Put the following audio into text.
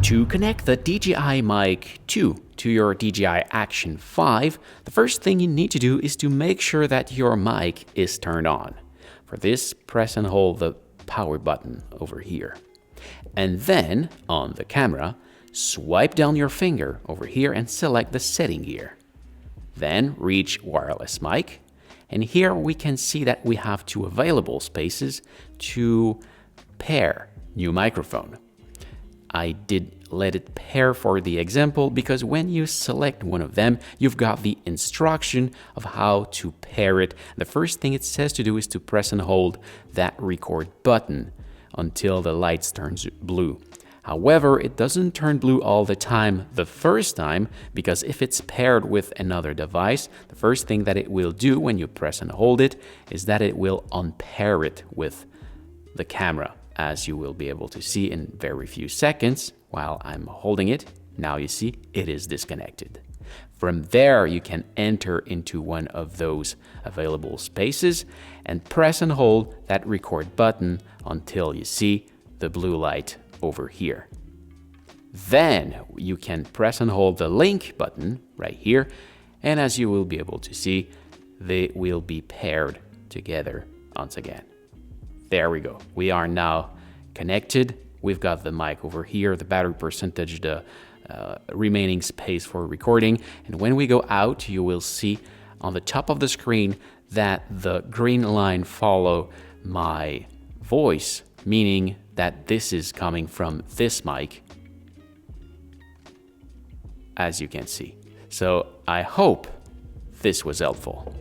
To connect the DJI Mic 2 to your DJI Action 5, the first thing you need to do is to make sure that your mic is turned on. For this, press and hold the power button over here. And then, on the camera, swipe down your finger over here and select the setting gear. Then reach wireless mic, and here we can see that we have two available spaces to pair new microphone. I did let it pair for the example because when you select one of them, you've got the instruction of how to pair it. The first thing it says to do is to press and hold that record button until the lights turns blue. However, it doesn't turn blue all the time the first time, because if it's paired with another device, the first thing that it will do when you press and hold it is that it will unpair it with the camera, as you will be able to see in very few seconds while I'm holding it. Now you see it is disconnected. From there, you can enter into one of those available spaces and press and hold that record button until you see the blue light over here. Then you can press and hold the link button right here, and as you will be able to see, they will be paired together once again. There we go. We are now connected. We've got the mic over here, the battery percentage, the remaining space for recording. And when we go out, you will see on the top of the screen that the green line follow my voice, meaning that this is coming from this mic, as you can see. So I hope this was helpful.